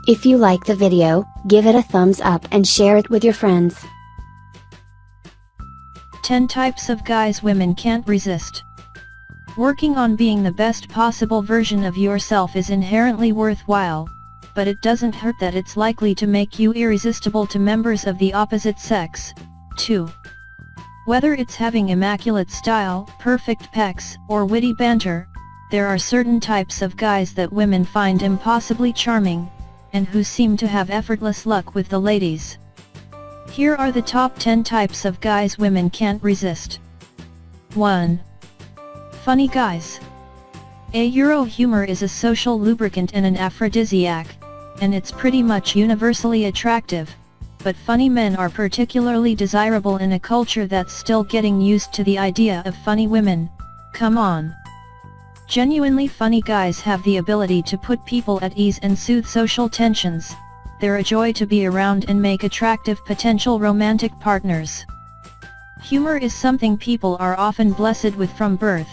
If you like the video, give it a thumbs up and share it with your friends. 10 types of guys women can't resist. Working on being the best possible version of yourself is inherently worthwhile, but it doesn't hurt that it's likely to make you irresistible to members of the opposite sex, too. Whether it's having immaculate style, perfect pecs, or witty banter, there are certain types of guys that women find impossibly charming, and who seem to have effortless luck with the ladies. Here are the top 10 types of guys women can't resist. 1. Funny guys. Euro humor is a social lubricant and an aphrodisiac, and it's pretty much universally attractive, but funny men are particularly desirable in a culture that's still getting used to the idea of funny women. Come on. Genuinely funny guys have the ability to put people at ease and soothe social tensions. They're a joy to be around and make attractive potential romantic partners. Humor is something people are often blessed with from birth,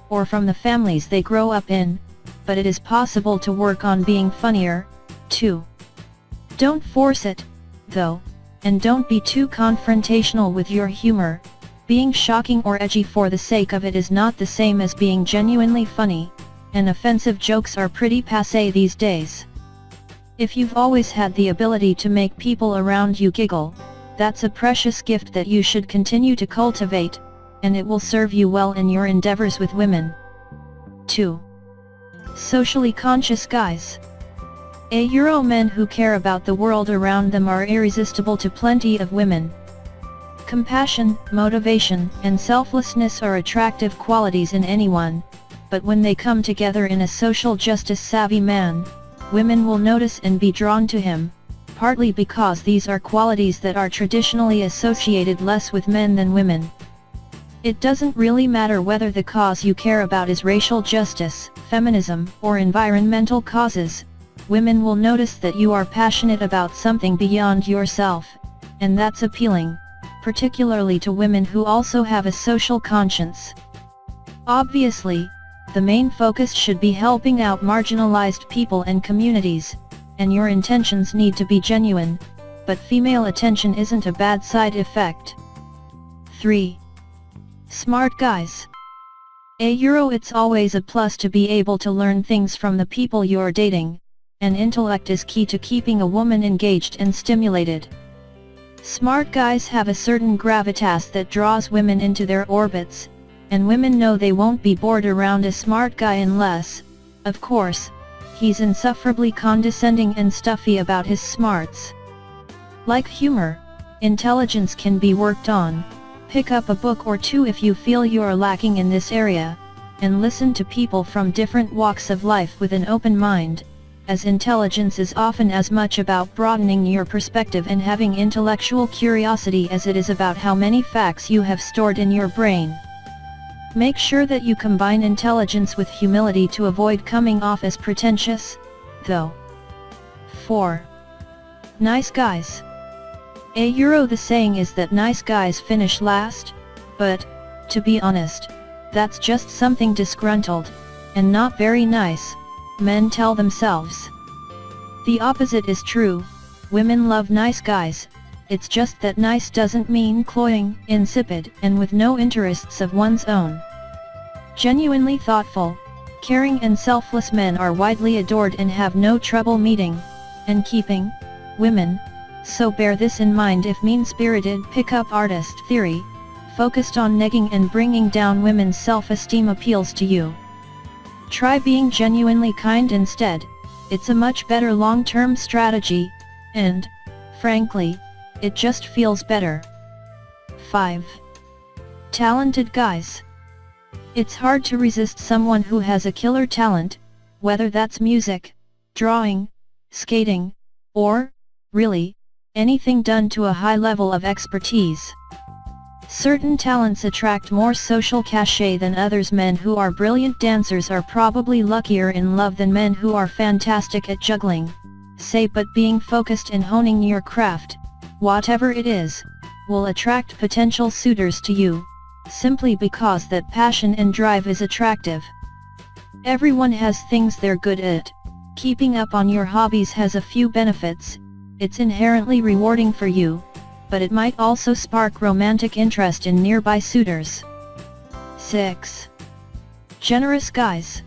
or from the families they grow up in, but it is possible to work on being funnier, too. Don't force it, though, and don't be too confrontational with your humor. Being shocking or edgy for the sake of it is not the same as being genuinely funny, and offensive jokes are pretty passé these days. If you've always had the ability to make people around you giggle, that's a precious gift that you should continue to cultivate, and it will serve you well in your endeavors with women. 2. Socially conscious guys. Euro men who care about the world around them are irresistible to plenty of women. Compassion, motivation, and selflessness are attractive qualities in anyone, but when they come together in a social justice savvy man, women will notice and be drawn to him, partly because these are qualities that are traditionally associated less with men than women. It doesn't really matter whether the cause you care about is racial justice, feminism, or environmental causes. Women will notice that you are passionate about something beyond yourself, and that's appealing, particularly to women who also have a social conscience. Obviously, the main focus should be helping out marginalized people and communities, and your intentions need to be genuine, but female attention isn't a bad side effect. 3. Smart guys. It's always a plus to be able to learn things from the people you're dating, and intellect is key to keeping a woman engaged and stimulated. Smart guys have a certain gravitas that draws women into their orbits, and women know they won't be bored around a smart guy unless, of course, he's insufferably condescending and stuffy about his smarts. Like humor, intelligence can be worked on. Pick up a book or two if you feel you're lacking in this area, and listen to people from different walks of life with an open mind, as intelligence is often as much about broadening your perspective and having intellectual curiosity as it is about how many facts you have stored in your brain. Make sure that you combine intelligence with humility to avoid coming off as pretentious, though. 4. Nice guys. The saying is that nice guys finish last, but, to be honest, that's just something disgruntled, and not very nice, men tell themselves. The opposite is true, women love nice guys, it's just that nice doesn't mean cloying, insipid, and with no interests of one's own. Genuinely thoughtful, caring and selfless men are widely adored and have no trouble meeting, and keeping, women, so bear this in mind if mean-spirited pick-up artist theory, focused on negging and bringing down women's self-esteem appeals to you. Try being genuinely kind instead, it's a much better long-term strategy, and, frankly, it just feels better. 5. Talented guys. It's hard to resist someone who has a killer talent, whether that's music, drawing, skating, or, really, anything done to a high level of expertise. Certain talents attract more social cachet than others. Men who are brilliant dancers are probably luckier in love than men who are fantastic at juggling, say, but being focused and honing your craft, whatever it is, will attract potential suitors to you, simply because that passion and drive is attractive. Everyone has things they're good at, Keeping up on your hobbies has a few benefits. It's inherently rewarding for you, but it might also spark romantic interest in nearby suitors. 6. Generous guys.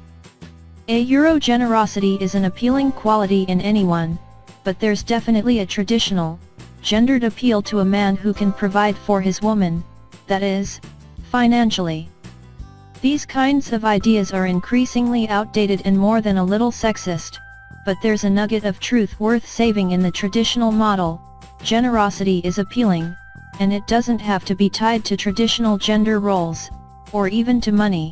Generosity is an appealing quality in anyone, but there's definitely a traditional, gendered appeal to a man who can provide for his woman, that is, financially. These kinds of ideas are increasingly outdated and more than a little sexist, but there's a nugget of truth worth saving in the traditional model. Generosity is appealing, and it doesn't have to be tied to traditional gender roles, or even to money.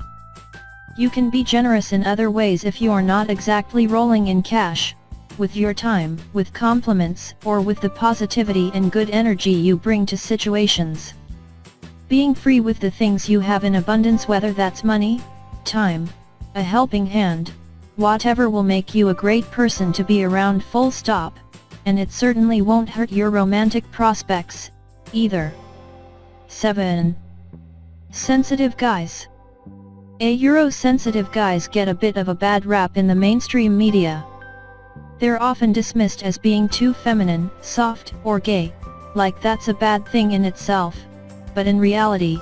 You can be generous in other ways if you are not exactly rolling in cash, with your time, with compliments, or with the positivity and good energy you bring to situations. Being free with the things you have in abundance, whether that's money, time, a helping hand, whatever, will make you a great person to be around, full stop, and it certainly won't hurt your romantic prospects, either. 7. Sensitive guys. Sensitive guys get a bit of a bad rap in the mainstream media. They're often dismissed as being too feminine, soft, or gay, like that's a bad thing in itself, but in reality,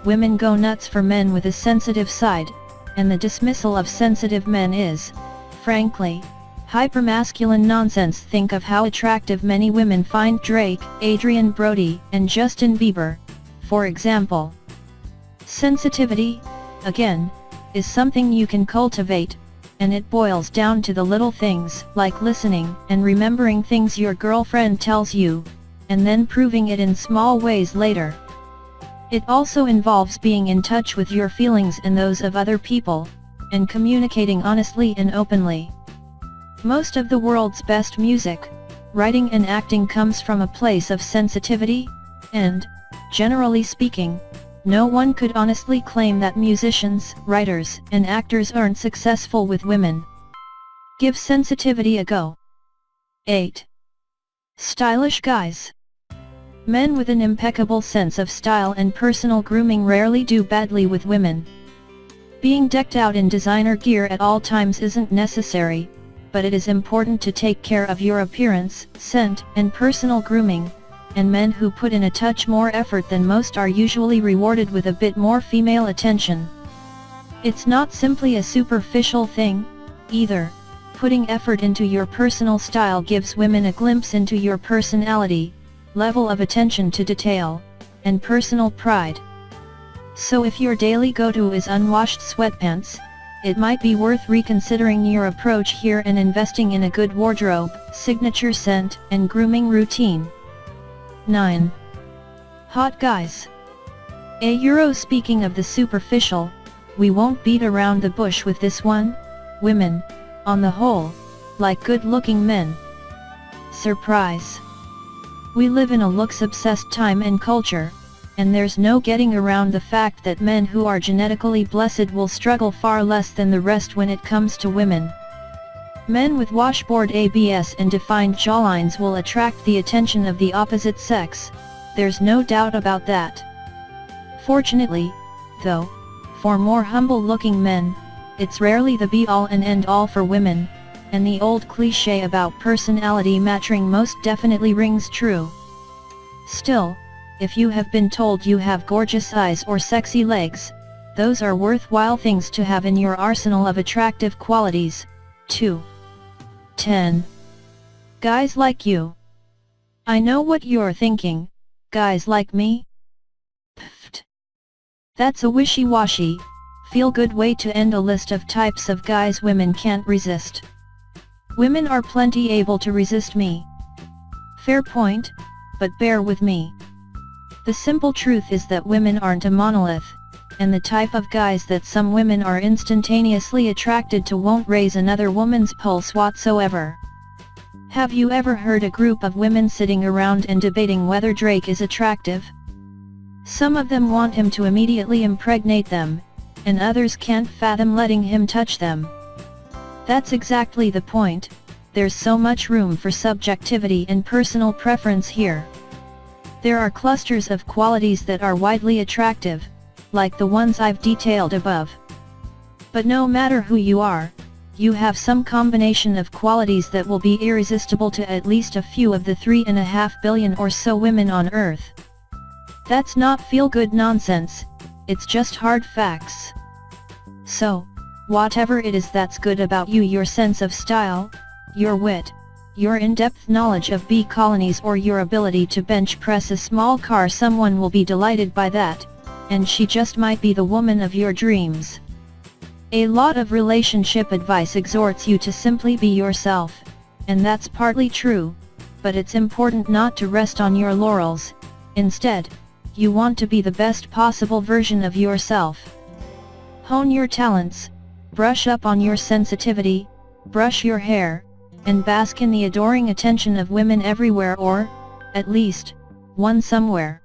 women go nuts for men with a sensitive side, and the dismissal of sensitive men is, frankly, hypermasculine nonsense. Think of how attractive many women find Drake, Adrian Brody, and Justin Bieber, for example. Sensitivity, again, is something you can cultivate, and it boils down to the little things, like listening and remembering things your girlfriend tells you, and then proving it in small ways later. It also involves being in touch with your feelings and those of other people, and communicating honestly and openly. Most of the world's best music, writing and acting comes from a place of sensitivity, and, generally speaking, no one could honestly claim that musicians, writers, and actors aren't successful with women. Give sensitivity a go. 8. Stylish guys. Men with an impeccable sense of style and personal grooming rarely do badly with women. Being decked out in designer gear at all times isn't necessary, but it is important to take care of your appearance, scent, and personal grooming, and men who put in a touch more effort than most are usually rewarded with a bit more female attention. It's not simply a superficial thing, either. Putting effort into your personal style gives women a glimpse into your personality, level of attention to detail, and personal pride. So if your daily go-to is unwashed sweatpants, it might be worth reconsidering your approach here and investing in a good wardrobe, signature scent, and grooming routine. 9. Hot guys. Speaking of the superficial, we won't beat around the bush with this one. Women, on the whole, like good-looking men. Surprise! We live in a looks-obsessed time and culture, and there's no getting around the fact that men who are genetically blessed will struggle far less than the rest when it comes to women. Men with washboard abs and defined jawlines will attract the attention of the opposite sex, there's no doubt about that. Fortunately, though, for more humble-looking men, it's rarely the be-all and end-all for women, and the old cliché about personality matching most definitely rings true. Still, if you have been told you have gorgeous eyes or sexy legs, those are worthwhile things to have in your arsenal of attractive qualities, too. 10. Guys like you. I know what you're thinking, guys like me? Pfft. That's a wishy-washy, feel-good way to end a list of types of guys women can't resist. Women are plenty able to resist me. Fair point, but bear with me. The simple truth is that women aren't a monolith, and the type of guys that some women are instantaneously attracted to won't raise another woman's pulse whatsoever. Have you ever heard a group of women sitting around and debating whether Drake is attractive? Some of them want him to immediately impregnate them, and others can't fathom letting him touch them. That's exactly the point. There's so much room for subjectivity and personal preference here. There are clusters of qualities that are widely attractive, like the ones I've detailed above. But no matter who you are, you have some combination of qualities that will be irresistible to at least a few of the 3.5 billion or so women on Earth. That's not feel-good nonsense, it's just hard facts. So, whatever it is that's good about you, your sense of style, your wit, your in-depth knowledge of bee colonies, or your ability to bench press a small car, someone will be delighted by that, and she just might be the woman of your dreams. A lot of relationship advice exhorts you to simply be yourself, and that's partly true, but it's important not to rest on your laurels. Instead, you want to be the best possible version of yourself. Hone your talents, brush up on your sensitivity, brush your hair, and bask in the adoring attention of women everywhere, or, at least, one somewhere.